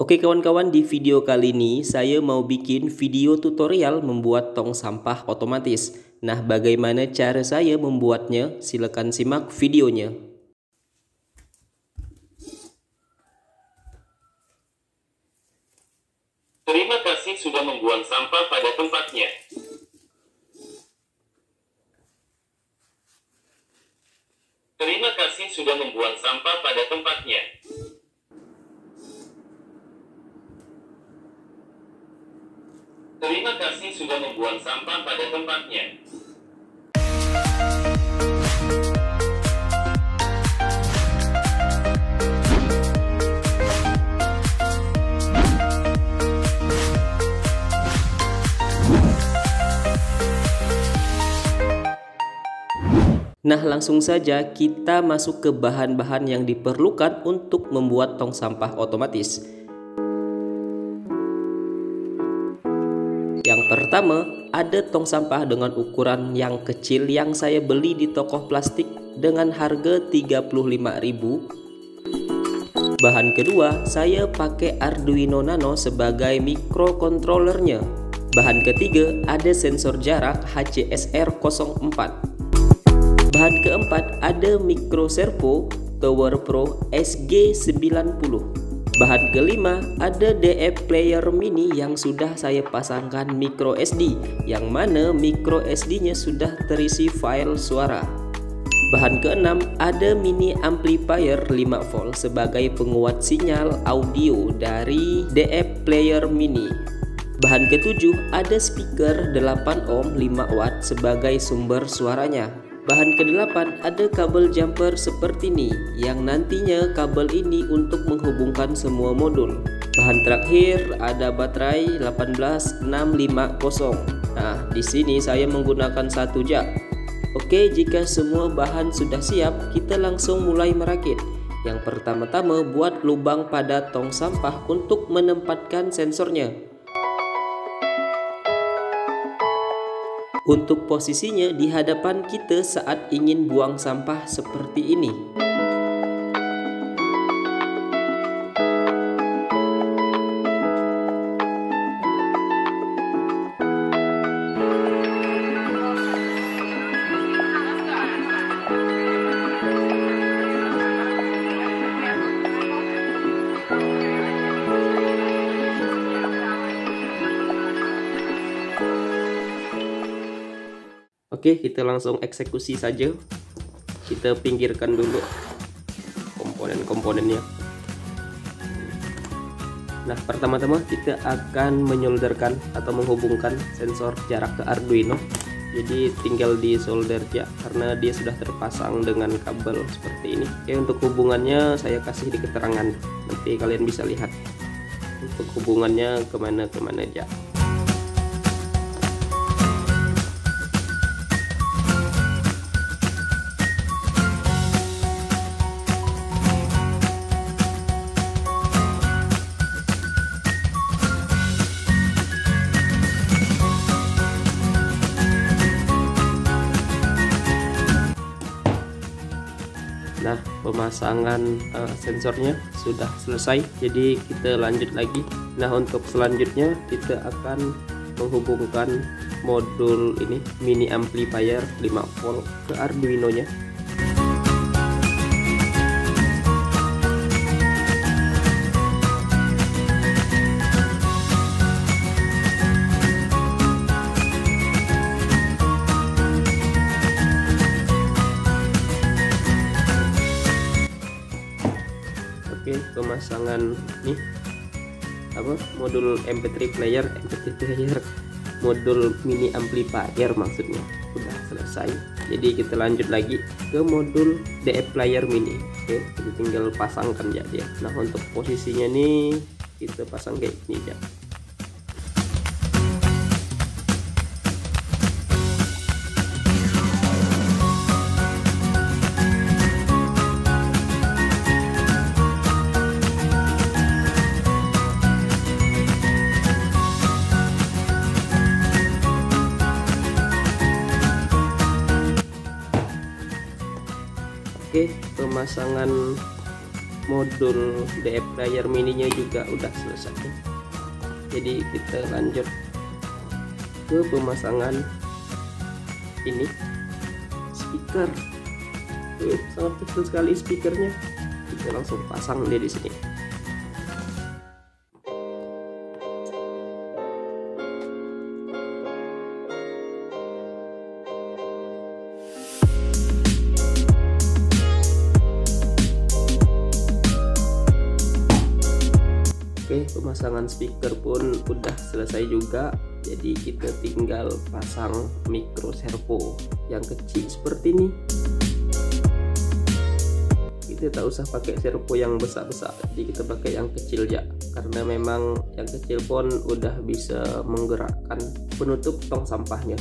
Oke kawan-kawan, di video kali ini saya mau bikin video tutorial membuat tong sampah otomatis. Nah, bagaimana cara saya membuatnya? Silakan simak videonya. Terima kasih sudah membuang sampah pada tempatnya. Terima kasih sudah membuang sampah pada tempatnya. Terima kasih sudah membuang sampah pada tempatnya. Nah, langsung saja kita masuk ke bahan-bahan yang diperlukan untuk membuat tong sampah otomatis. Yang pertama, ada tong sampah dengan ukuran yang kecil yang saya beli di toko plastik dengan harga 35.000. Bahan kedua, saya pakai Arduino Nano sebagai microcontrollernya. Bahan ketiga, ada sensor jarak HCSR04. Bahan keempat, ada micro servo Tower Pro SG90. Bahan kelima, ada DF player mini yang sudah saya pasangkan micro SD, yang mana micro SD-nya sudah terisi file suara. Bahan keenam, ada mini amplifier 5 volt sebagai penguat sinyal audio dari DF player mini. Bahan ketujuh, ada speaker 8 ohm 5 watt sebagai sumber suaranya. Bahan ke-8, ada kabel jumper seperti ini, yang nantinya kabel ini untuk menghubungkan semua modul. Bahan terakhir ada baterai 18650. Nah, di sini saya menggunakan 1 jak. Oke, jika semua bahan sudah siap, kita langsung mulai merakit. Yang pertama-tama buat lubang pada tong sampah untuk menempatkan sensornya. Untuk posisinya di hadapan kita saat ingin buang sampah seperti ini. Oke, kita langsung eksekusi saja. Kita pinggirkan dulu komponen-komponennya. Nah, pertama-tama kita akan menyolderkan atau menghubungkan sensor jarak ke Arduino. Jadi tinggal di solder ya, karena dia sudah terpasang dengan kabel seperti ini. Oke, untuk hubungannya saya kasih di keterangan. Nanti kalian bisa lihat untuk hubungannya kemana-kemana aja. Nah, pemasangan sensornya sudah selesai, jadi kita lanjut lagi. Nah, untuk selanjutnya kita akan menghubungkan modul ini mini amplifier 5 volt ke Arduino nya. Oke, pemasangan nih modul MP3 player modul mini amplifier maksudnya sudah selesai. Jadi kita lanjut lagi ke modul DF player mini. Oke, jadi tinggal pasangkan ya dia. Nah, untuk posisinya nih kita pasang kayak ini ya. Oke, pemasangan modul DF dryer mininya juga udah selesai. Jadi kita lanjut ke pemasangan ini speaker. Sangat kecil sekali speakernya, kita langsung pasang dia di sini. Oke, pemasangan speaker pun udah selesai juga. Jadi kita tinggal pasang micro servo yang kecil seperti ini. Kita tak usah pakai servo yang besar-besar, jadi kita pakai yang kecil ya, karena memang yang kecil pun udah bisa menggerakkan penutup tong sampahnya.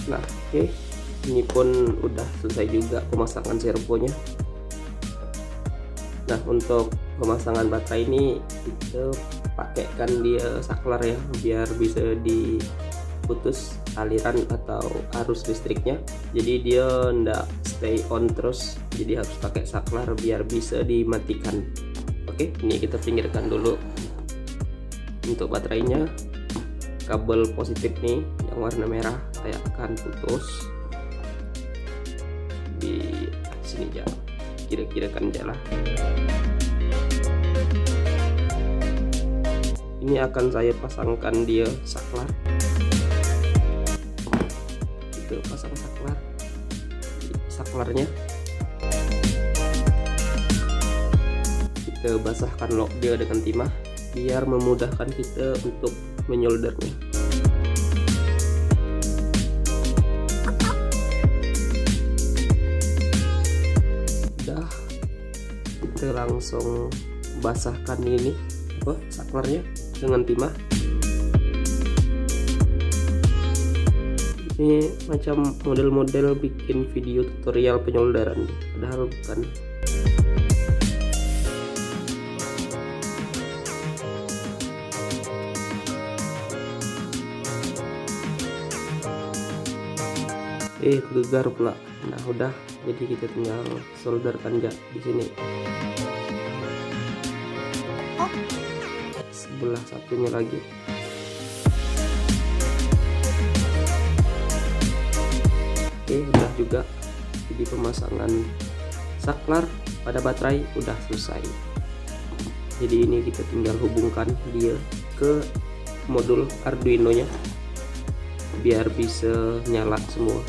Nah, oke, ini pun udah selesai juga pemasangan servonya. Nah, untuk pemasangan baterai ini kita pakaikan dia saklar ya, biar bisa diputus aliran atau arus listriknya. Jadi dia ndak stay on terus, jadi harus pakai saklar biar bisa dimatikan. Oke, ini kita pinggirkan dulu. Untuk baterainya, kabel positif nih yang warna merah saya akan putus di sini aja, kira-kira kan jalan. Ini akan saya pasangkan dia saklar. Kita pasang saklarnya. Kita basahkan lock dia dengan timah biar memudahkan kita untuk menyoldernya. Udah, kita langsung basahkan ini saklarnya dengan timah. Ini macam model-model bikin video tutorial penyolderan, padahal bukan. Gegar pula. Nah, udah, jadi kita tinggal solderkan aja di sini. Sebelah satunya lagi. Oke, udah juga. Jadi pemasangan saklar pada baterai udah selesai. Jadi ini kita tinggal hubungkan dia ke modul Arduino nya biar bisa nyala semua.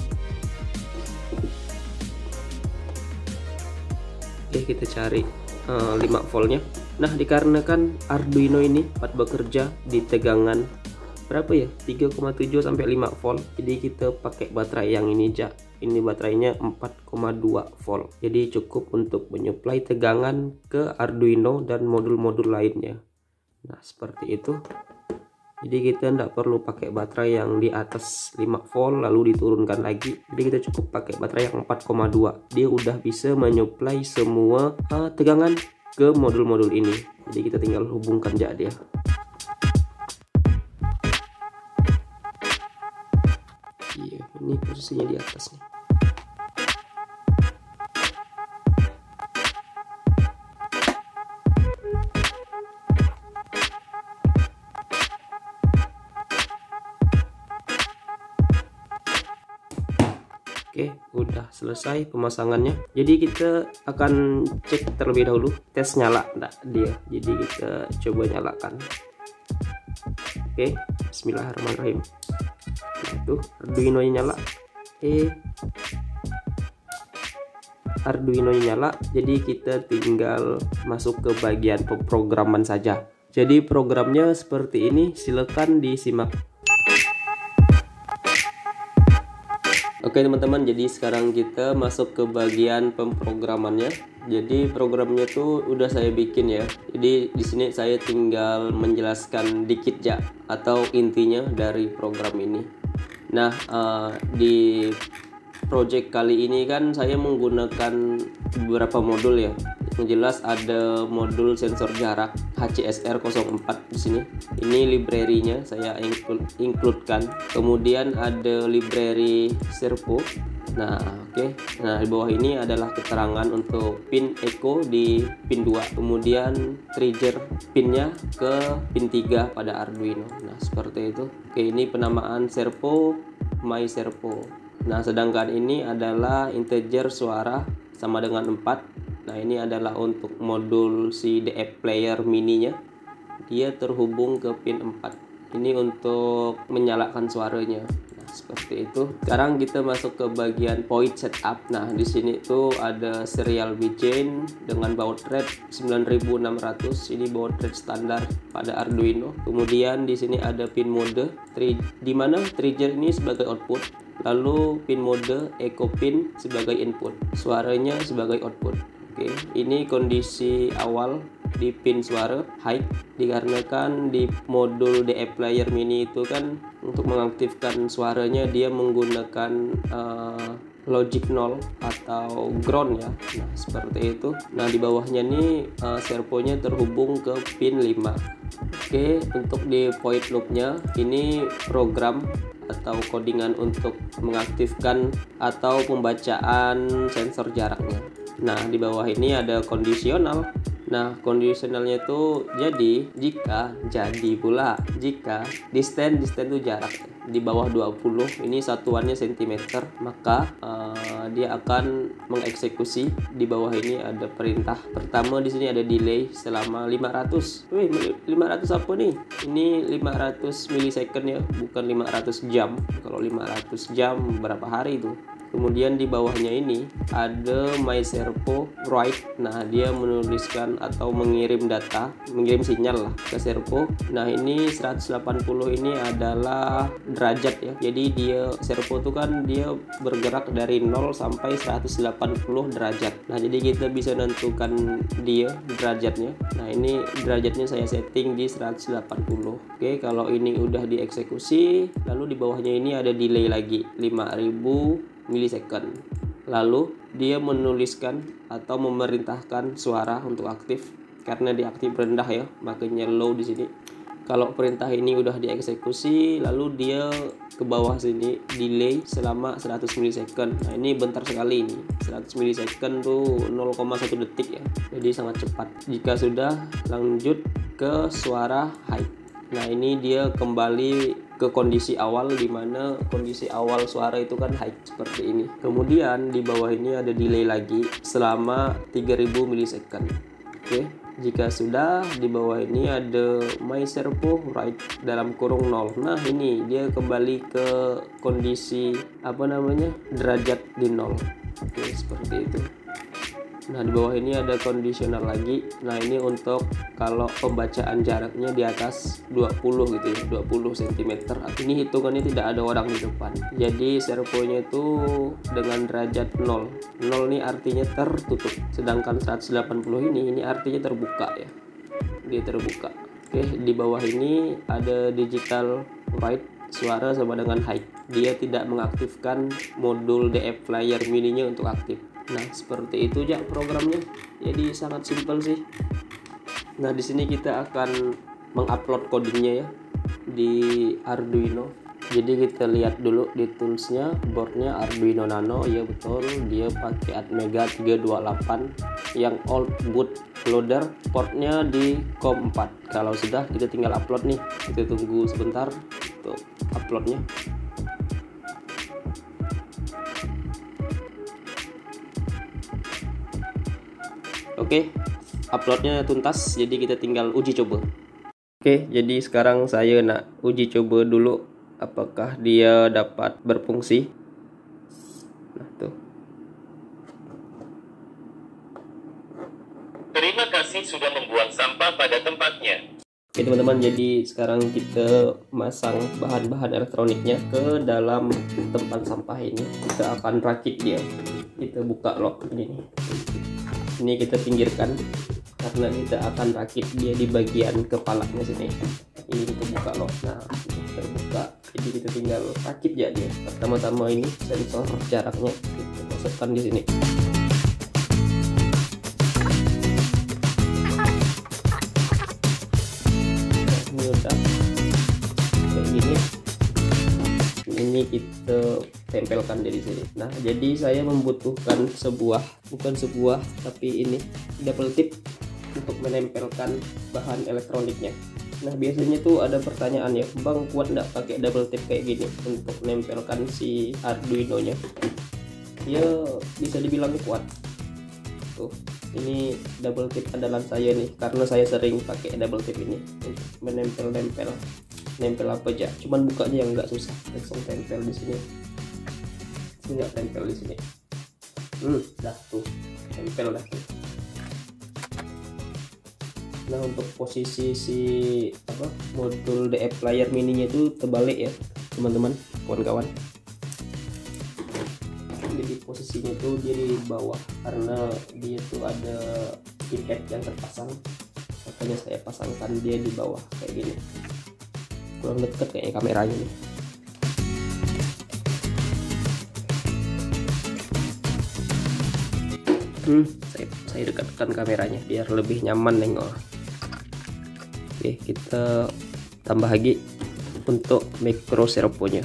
Oke, kita cari 5 voltnya. Nah, dikarenakan Arduino ini dapat bekerja di tegangan berapa ya, 3,7 sampai 5 volt, jadi kita pakai baterai yang ini aja. Ini baterainya 4,2 volt, jadi cukup untuk menyuplai tegangan ke Arduino dan modul-modul lainnya. Nah, seperti itu. Jadi kita tidak perlu pakai baterai yang di atas 5 volt lalu diturunkan lagi. Jadi kita cukup pakai baterai yang 4,2. Dia udah bisa menyuplai semua tegangan ke modul-modul ini. Jadi kita tinggal hubungkan aja dia. Iya, ini posisinya di atas nih. Oke, udah selesai pemasangannya. Jadi kita akan cek terlebih dahulu tes nyala enggak dia. Jadi kita coba nyalakan. Oke, bismillahirrahmanirrahim. Nah, itu Arduino nya nyala. Arduino nya nyala. Jadi kita tinggal masuk ke bagian pemrograman saja. Jadi programnya seperti ini, silakan disimak. Oke teman-teman, jadi sekarang kita masuk ke bagian pemrogramannya. Jadi programnya tuh udah saya bikin ya. Jadi di sini saya tinggal menjelaskan dikit ya, atau intinya dari program ini. Nah, di project kali ini kan saya menggunakan beberapa modul ya. Yang jelas ada modul sensor jarak HCSR04 di sini. Ini library-nya saya include-kan. Kemudian ada library servo. Nah, oke. Nah, di bawah ini adalah keterangan untuk pin echo di pin 2. Kemudian trigger pinnya ke pin 3 pada Arduino. Nah, seperti itu. Oke, ini penamaan servo, my servo. Nah, sedangkan ini adalah integer suara sama dengan 4. Nah, ini adalah untuk modul si DF player mininya. Dia terhubung ke pin 4. Ini untuk menyalakan suaranya. Nah, seperti itu. Sekarang kita masuk ke bagian point setup. Nah, di sini tuh ada serial bjn dengan baud rate 9600. Ini baud rate standar pada Arduino. Kemudian di sini ada pin mode, di mana trigger ini sebagai output. Lalu pin mode echo pin sebagai input, suaranya sebagai output. Oke, ini kondisi awal di pin suara high, dikarenakan di modul DF player mini itu kan untuk mengaktifkan suaranya dia menggunakan logic 0 atau ground ya. Nah, seperti itu. Nah, di bawahnya nih servonya terhubung ke pin 5. Oke, untuk di point loopnya ini program atau codingan untuk mengaktifkan atau pembacaan sensor jaraknya. Nah, di bawah ini ada kondisional. Nah, kondisionalnya itu jika distance itu jarak di bawah 20, ini satuannya cm, maka dia akan mengeksekusi. Di bawah ini ada perintah. Pertama di sini ada delay selama 500. 500 apa nih? Ini 500 milisecond ya, bukan 500 jam. Kalau 500 jam berapa hari itu? Kemudian di bawahnya ini ada my servo write. Nah, dia menuliskan atau mengirim sinyal lah ke servo. Nah, ini 180 ini adalah derajat ya. Jadi dia servo itu kan dia bergerak dari 0 sampai 180 derajat. Nah, jadi kita bisa menentukan dia derajatnya. Nah, ini derajatnya saya setting di 180. Oke, kalau ini udah dieksekusi, lalu di bawahnya ini ada delay lagi 5000 milisecond. Lalu dia menuliskan atau memerintahkan suara untuk aktif. Karena di aktif rendah ya, makanya low di sini. Kalau perintah ini udah dieksekusi, lalu dia ke bawah sini delay selama 100 milisecond. Nah, ini bentar sekali ini. 100 milisecond tuh 0,1 detik ya. Jadi sangat cepat. Jika sudah, lanjut ke suara high. Nah, ini dia kembali ke kondisi awal, di mana kondisi awal suara itu kan high seperti ini. Kemudian di bawah ini ada delay lagi selama 3000 milisecond. Oke, jika sudah, di bawah ini ada my servo write dalam kurung 0. Nah, ini dia kembali ke kondisi derajat di 0. Oke, seperti itu. Nah, di bawah ini ada kondisional lagi. Nah, ini untuk kalau pembacaan jaraknya di atas 20 gitu ya, 20 cm. Ini hitungannya tidak ada orang di depan. Jadi servonya itu dengan derajat 0. 0 ini artinya tertutup. Sedangkan 180 ini artinya terbuka ya. Dia terbuka. Oke, di bawah ini ada digital write, suara sama dengan high. Dia tidak mengaktifkan modul DF player mininya untuk aktif. Nah, seperti itu aja programnya. Jadi sangat simpel sih. Nah, di sini kita akan mengupload codingnya ya di Arduino. Jadi kita lihat dulu di toolsnya, boardnya Arduino Nano, ya betul, dia pakai Atmega 328 yang old boot loader, portnya di COM4. Kalau sudah, kita tinggal upload nih. Kita tunggu sebentar untuk uploadnya. Oke, uploadnya tuntas, jadi kita tinggal uji coba. Oke, jadi sekarang saya nak uji coba dulu apakah dia dapat berfungsi. Nah, tuh. Terima kasih sudah membuang sampah pada tempatnya. Oke teman-teman, jadi sekarang kita masang bahan-bahan elektroniknya ke dalam tempat sampah ini. Kita akan rakit dia. Kita buka lock ini nih. Ini kita pinggirkan karena kita akan rakit dia di bagian kepalanya sini. Ini kita buka lock. Nah, terbuka. Jadi kita tinggal rakit ya dia. Pertama-tama ini sensor jaraknya kita masukkan di sini. Ini kita tempelkan di sini. Nah, jadi saya membutuhkan tapi ini double tip untuk menempelkan bahan elektroniknya. Nah, biasanya tuh ada pertanyaan ya, Bang, kuat nggak pakai double tip kayak gini untuk menempelkan si Arduino nya? Ya, bisa dibilang kuat. Tuh, ini double tip andalan saya nih, karena saya sering pakai double tip ini untuk menempel apa aja. Cuman bukanya yang nggak susah, langsung tempel di sini. Nggak tempel di sini. Dah tuh, tempel dah tuh. Nah, untuk posisi si modul DF player mininya itu terbalik ya, teman-teman, kawan-kawan. Jadi posisinya tuh dia di bawah karena dia tuh ada pipet yang terpasang. Makanya saya pasangkan dia di bawah kayak gini. Kurang dekat kayaknya kameranya nih. Saya dekatkan kameranya biar lebih nyaman nengok. Oke, kita tambah lagi untuk micro servonya.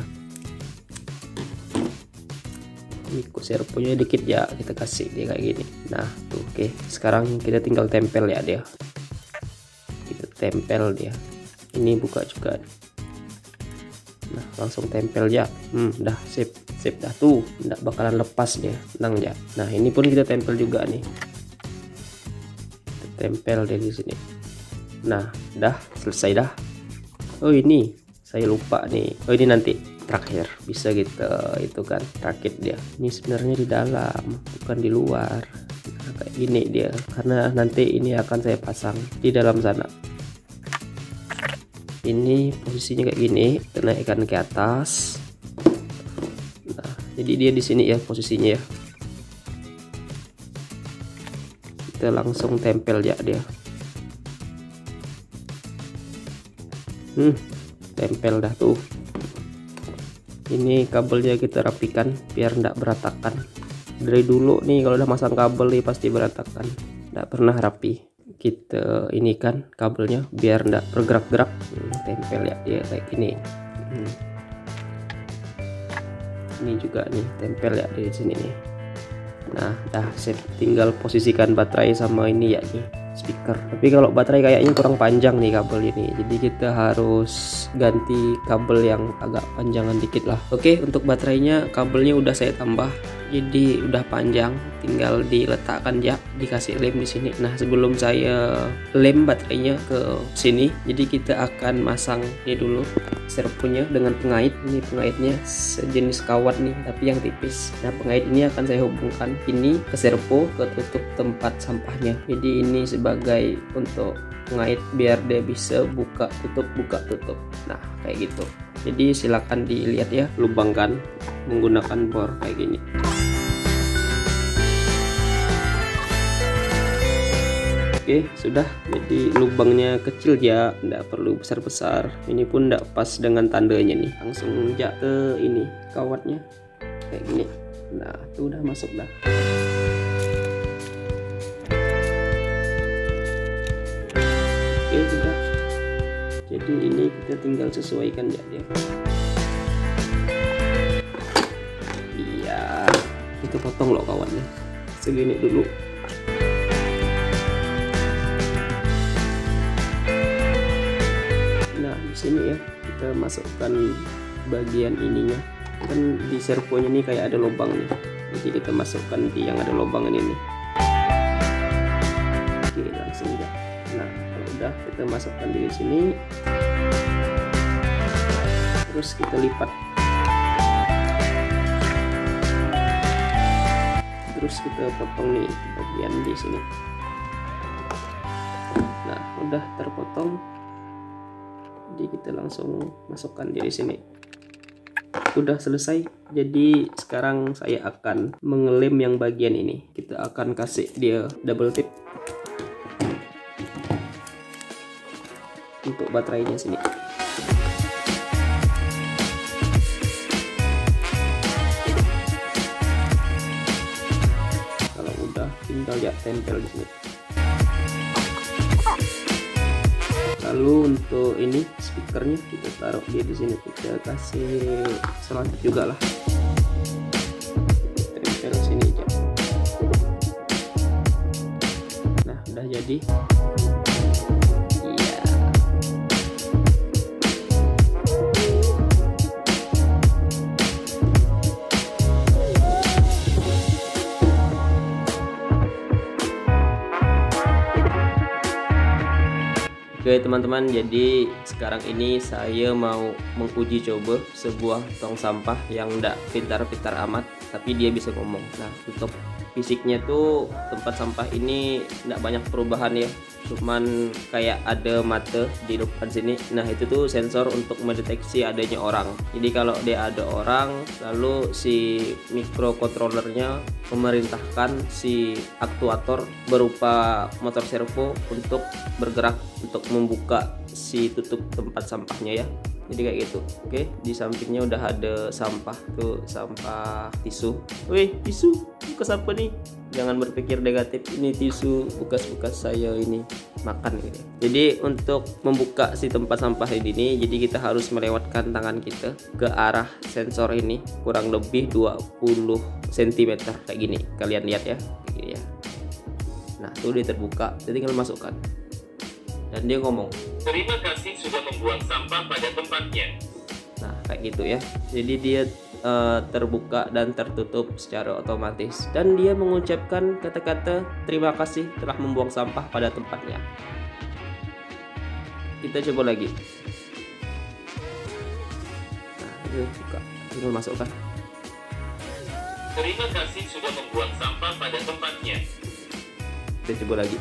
Micro servonya dikit ya, kita kasih dia kayak gini. Nah tuh, oke. Sekarang kita tinggal tempel ya dia. Kita tempel dia. Ini buka juga. Nah, langsung tempel ya. Dah sip dah tuh, nggak bakalan lepas dia, tenang ya. Nah, ini pun kita tempel juga nih. Kita tempel dia di sini. Nah, dah selesai dah. Oh, ini saya lupa nih. Oh, ini nanti terakhir bisa kita itu kan rakit dia. Ini sebenarnya di dalam, bukan di luar. Nah, kayak gini dia, karena nanti ini akan saya pasang di dalam sana. Ini posisinya kayak gini, kita naikkan ke atas. Nah, jadi dia di sini ya posisinya ya. Kita langsung tempel ya dia. Tempel dah tuh. Ini kabelnya kita rapikan biar ndak berantakan. Dari dulu nih kalau udah masang kabel nih pasti berantakan, ndak pernah rapi. Kita ini kan kabelnya biar ndak bergerak-gerak. Tempel ya dia kayak gini. Ini juga nih tempel ya di sini nih. Nah, dah sip, tinggal posisikan baterai sama ini ya nih speaker. Tapi kalau baterai kayaknya kurang panjang nih kabel ini, jadi kita harus ganti kabel yang agak panjangan dikit lah. Oke, untuk baterainya kabelnya udah saya tambah, jadi udah panjang, tinggal diletakkan ya, dikasih lem di sini. Nah, sebelum saya lem baterainya ke sini, jadi kita akan masang ini dulu servonya dengan pengait. Ini pengaitnya sejenis kawat nih, tapi yang tipis. Nah, pengait ini akan saya hubungkan ini ke servo, ke tutup tempat sampahnya. Jadi ini sebagai untuk pengait biar dia bisa buka tutup. Nah, kayak gitu. Jadi silakan dilihat ya, lubangkan menggunakan bor kayak gini. Oke, sudah. Jadi lubangnya kecil ya, tidak perlu besar-besar. Ini pun tidak pas dengan tandanya nih. Langsung jak ke ini kawatnya kayak gini. Nah, itu udah masuk dah. Oke, sudah. Jadi ini kita tinggal sesuaikan ya dia. Iya, kita potong loh kawatnya. Segini dulu. Sini ya, kita masukkan bagian ininya. Kan di servonya nih kayak ada lubang nih, jadi kita masukkan di yang ada lubang ini nih. Oke, langsung ya. Nah, kalau udah kita masukkan di sini, terus kita lipat, terus kita potong nih bagian di sini. Nah, udah terpotong. Jadi kita langsung masukkan di sini. Udah selesai. Jadi sekarang saya akan mengelem yang bagian ini. Kita akan kasih dia double tip untuk baterainya sini. Kalau udah, tinggal ya tempel di sini. Lalu untuk ini speakernya kita taruh dia di sini, kita kasih selanjut juga lah, tempel sini aja. Nah udah jadi. Iya. Oke teman-teman, jadi sekarang ini saya mau menguji coba sebuah tong sampah yang enggak pintar-pintar amat tapi dia bisa ngomong. Nah untuk fisiknya tuh tempat sampah ini enggak banyak perubahan ya, cuman kayak ada mata di depan sini. Nah itu tuh sensor untuk mendeteksi adanya orang. Jadi kalau dia ada orang, lalu si microcontrollernya memerintahkan si aktuator berupa motor servo untuk bergerak untuk membuka si tutup tempat sampahnya ya. Jadi kayak gitu. Oke, di sampingnya udah ada sampah tuh, sampah tisu. Wih, tisu bekas apa nih? Jangan berpikir negatif, ini tisu bekas-bekas saya ini makan gitu. Jadi untuk membuka si tempat sampah ini, jadi kita harus melewatkan tangan kita ke arah sensor ini kurang lebih 20 cm kayak gini. Kalian lihat ya, kayak gini ya. Nah, tuh dia terbuka, jadi tinggal masukkan. Dan dia ngomong, "Terima kasih sudah membuang sampah pada tempatnya." nah kayak gitu ya. Jadi dia terbuka dan tertutup secara otomatis, dan dia mengucapkan kata-kata terima kasih telah membuang sampah pada tempatnya. Kita coba lagi. Nah itu buka, tinggal masukkan. "Terima kasih sudah membuang sampah pada tempatnya." Kita coba lagi.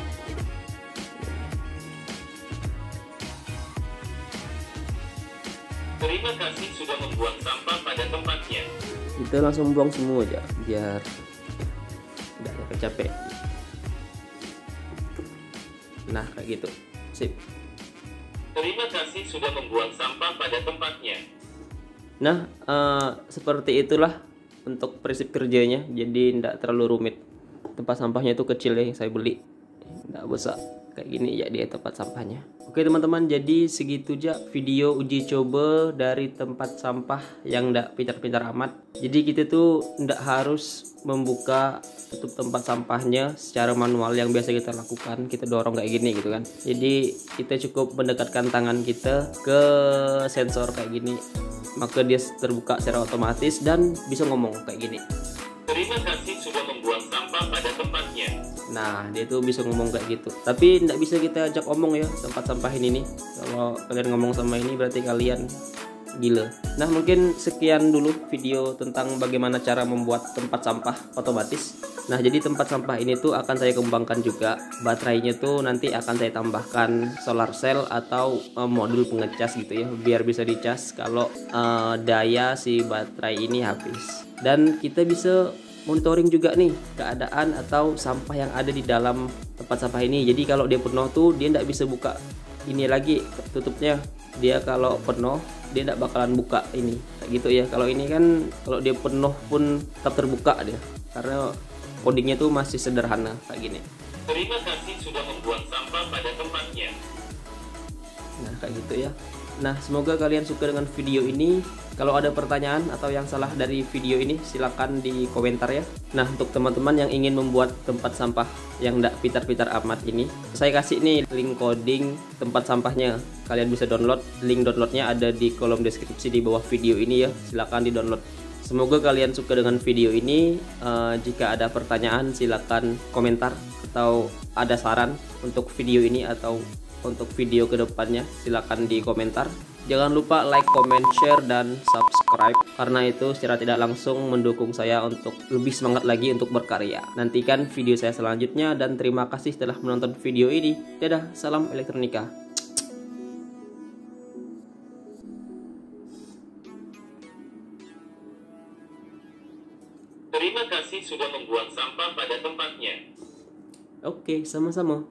"Terima kasih sudah membuang sampah pada tempatnya." Kita langsung buang semua aja biar tidak capek. Nah kayak gitu, sip. "Terima kasih sudah membuang sampah pada tempatnya." Nah seperti itulah untuk prinsip kerjanya. Jadi tidak terlalu rumit. Tempat sampahnya itu kecil ya, yang saya beli tidak besar kayak gini ya dia tempat sampahnya. Oke teman-teman, jadi segitu aja video uji coba dari tempat sampah yang tidak pintar-pintar amat. Jadi kita tuh tidak harus membuka tutup tempat sampahnya secara manual yang biasa kita lakukan, kita dorong kayak gini gitu kan. Jadi kita cukup mendekatkan tangan kita ke sensor kayak gini, maka dia terbuka secara otomatis dan bisa ngomong kayak gini. "Terima kasih sudah membuang sampah pada tempatnya." Nah dia tuh bisa ngomong kayak gitu, tapi tidak bisa kita ajak omong ya tempat sampah ini nih. Kalau kalian ngomong sama ini berarti kalian gila. Nah mungkin sekian dulu video tentang bagaimana cara membuat tempat sampah otomatis. Nah jadi tempat sampah ini tuh akan saya kembangkan juga. Baterainya tuh nanti akan saya tambahkan solar cell atau modul pengecas gitu ya, biar bisa dicas kalau daya si baterai ini habis. Dan kita bisa monitoring juga nih keadaan atau sampah yang ada di dalam tempat sampah ini. Jadi kalau dia penuh tuh dia tidak bisa buka ini lagi tutupnya. Dia kalau penuh dia tidak bakalan buka ini kayak gitu ya. Kalau ini kan kalau dia penuh pun tetap terbuka dia, karena codingnya tuh masih sederhana kayak gini. "Terima kasih sudah membuang sampah pada tempatnya." Nah kayak gitu ya. Nah semoga kalian suka dengan video ini. Kalau ada pertanyaan atau yang salah dari video ini silahkan di komentar ya. Nah untuk teman-teman yang ingin membuat tempat sampah yang tidak pintar-pintar amat ini, saya kasih nih link coding tempat sampahnya. Kalian bisa download, link downloadnya ada di kolom deskripsi di bawah video ini ya. Silahkan di download. Semoga kalian suka dengan video ini. Jika ada pertanyaan silahkan komentar, atau ada saran untuk video ini atau untuk video kedepannya silakan di komentar. Jangan lupa like, comment, share, dan subscribe, karena itu secara tidak langsung mendukung saya untuk lebih semangat lagi untuk berkarya. Nantikan video saya selanjutnya dan terima kasih telah menonton video ini. Dadah, salam elektronika. membuang sampah pada tempatnya. Oke, sama-sama.